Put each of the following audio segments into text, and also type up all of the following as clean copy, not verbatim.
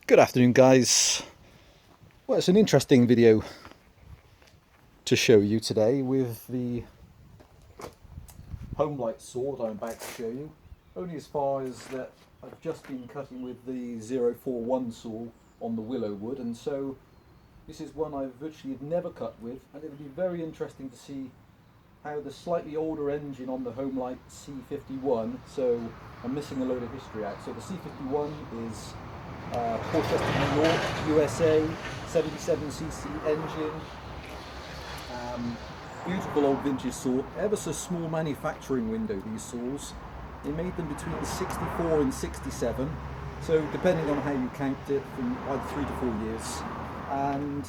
Good afternoon, guys. Well, it's an interesting video to show you today with the Homelite saw that I'm about to show you. Only as far as that I've just been cutting with the 041 saw on the willow wood, and so this is one I virtually have never cut with, and it'll be very interesting to see how the slightly older engine on the Homelite C51, so I'm missing a load of history out. So the C51 is Portchester, New York, USA, 77cc engine, beautiful old vintage saw, ever so small manufacturing window these saws. They made them between 64 and 67, so depending on how you count it, from either 3 to 4 years. And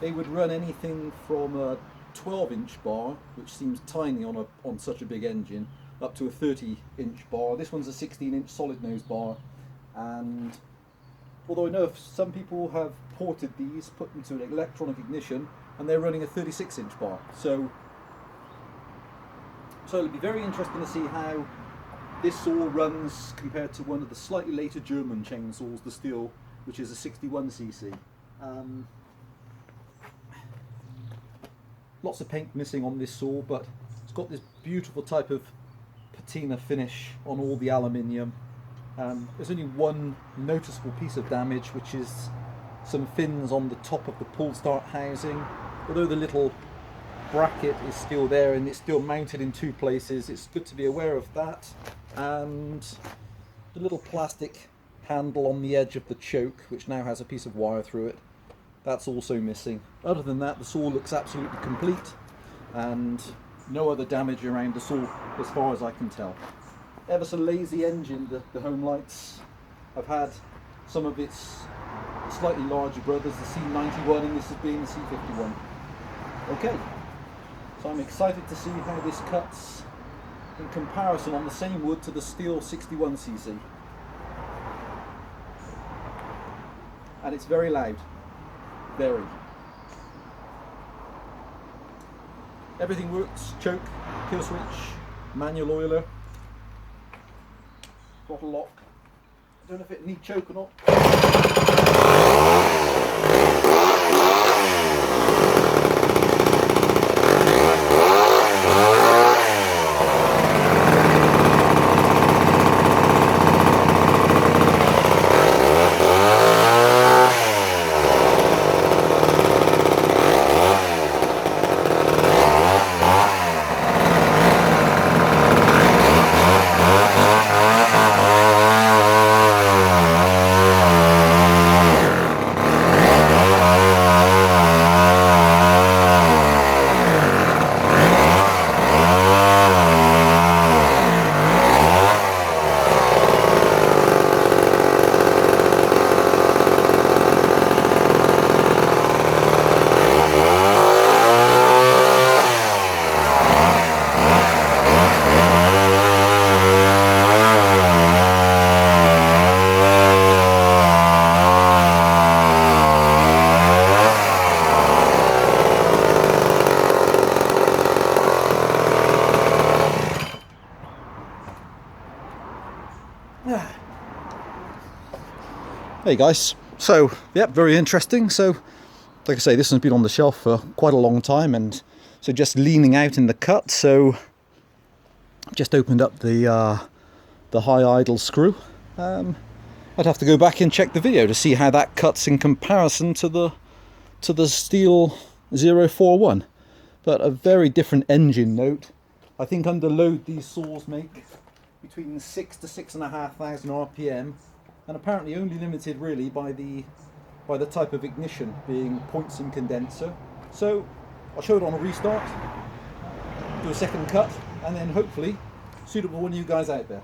they would run anything from a 12-inch bar, which seems tiny on such a big engine, up to a 30-inch bar. This one's a 16-inch solid nose bar, and although I know some people have ported these, put them to an electronic ignition, and they're running a 36-inch bar. So it'll be very interesting to see how this saw runs compared to one of the slightly later German chainsaws, the Steel, which is a 61cc. Lots of paint missing on this saw, but it's got this beautiful type of patina finish on all the aluminium. There's only one noticeable piece of damage, which is some fins on the top of the pull start housing. Although the little bracket is still there and it's still mounted in 2 places, it's good to be aware of that. And the little plastic handle on the edge of the choke, which now has a piece of wire through it, that's also missing. Other than that, the saw looks absolutely complete, and no other damage around the saw as far as I can tell. Ever so lazy engine, the Homelites. I've had some of its slightly larger brothers, the C91, and this has been the C51. Okay, so I'm excited to see how this cuts in comparison on the same wood to the Steel 61cc. And it's very loud. Very. Everything works: choke, kill switch, manual oiler, throttle lock. I don't know if it needs choke or not. Hey guys, so yep, very interesting. So like I say, this has been on the shelf for quite a long time, and so just leaning out in the cut. So I've just opened up the high idle screw. I'd have to go back and check the video to see how that cuts in comparison to the Steel 041. But a very different engine note. I think under load these saws make between 6,000 to 6,500 RPM. And apparently only limited really by the type of ignition, being point-sim condenser. So I'll show it on a restart, do a second cut, and then hopefully suitable for one of you guys out there.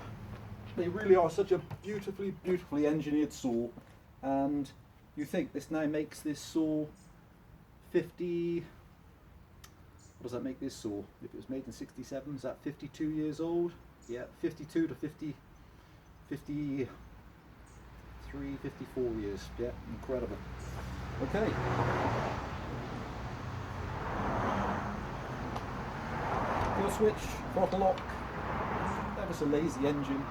They really are such a beautifully engineered saw, and you think this now makes this saw 50, what does that make this saw? If it was made in 67, is that 52 years old? Yeah, 52 to 53, 54 years. Yeah, incredible. Okay. Kill switch, throttle lock. Ever so lazy engine.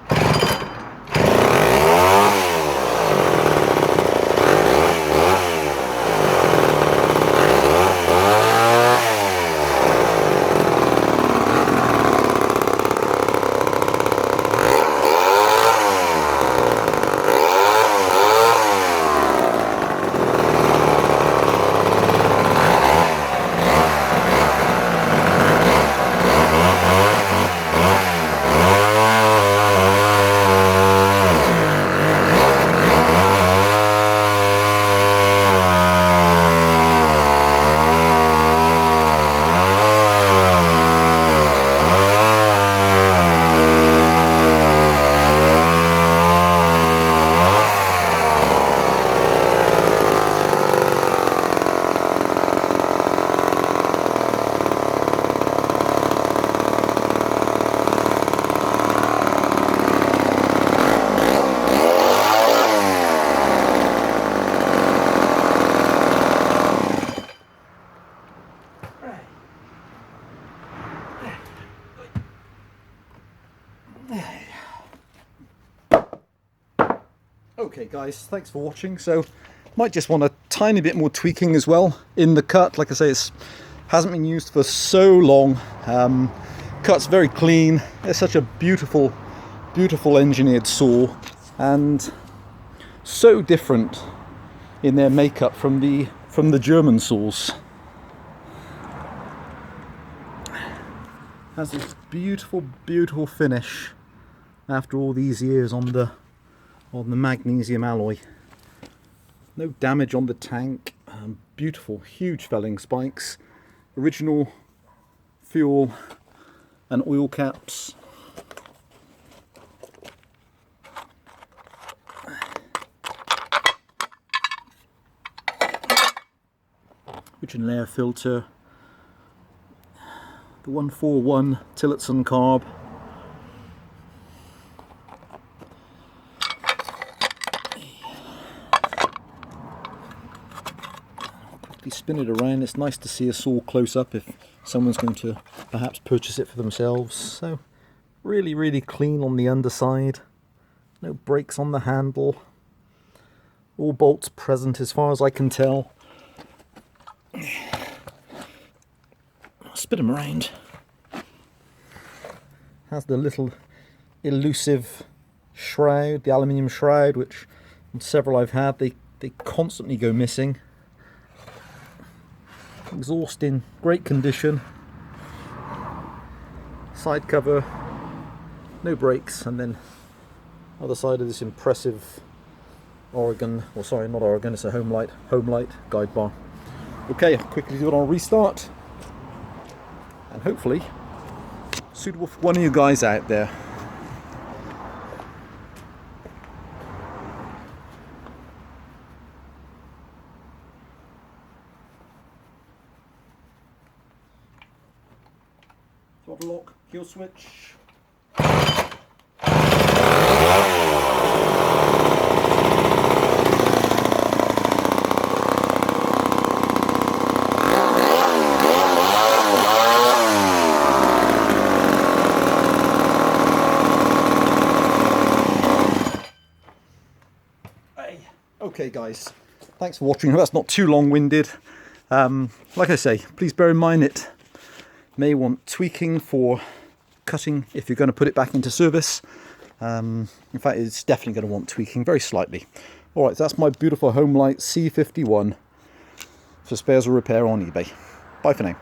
Okay guys, thanks for watching. So might just want a tiny bit more tweaking as well in the cut. Like I say, it hasn't been used for so long. Cut's very clean. It's such a beautiful engineered saw, and so different in their makeup from the German saws. Has this beautiful finish after all these years on the magnesium alloy. No damage on the tank. Beautiful, huge felling spikes. Original fuel and oil caps. Original air filter. The 141 Tillotson carb. Spin it around. It's nice to see a saw close up if someone's going to perhaps purchase it for themselves. So really clean on the underside. No breaks on the handle. All bolts present as far as I can tell. Spin them around. Has the little elusive shroud, the aluminium shroud, which on several I've had, they constantly go missing. Exhaust in great condition. Side cover, no brakes, and then other side of this impressive Oregon, or sorry, not Oregon, it's a Homelite guide bar. Okay, I'll quickly do it on restart, and hopefully suitable for one of you guys out there. Throttle lock, kill switch. Okay guys, thanks for watching. That's not too long-winded. Like I say, please bear in mind it may want tweaking for cutting if you're going to put it back into service. In fact, it's definitely going to want tweaking very slightly. Alright, that's my beautiful Homelite C51 for spares or repair on eBay. Bye for now.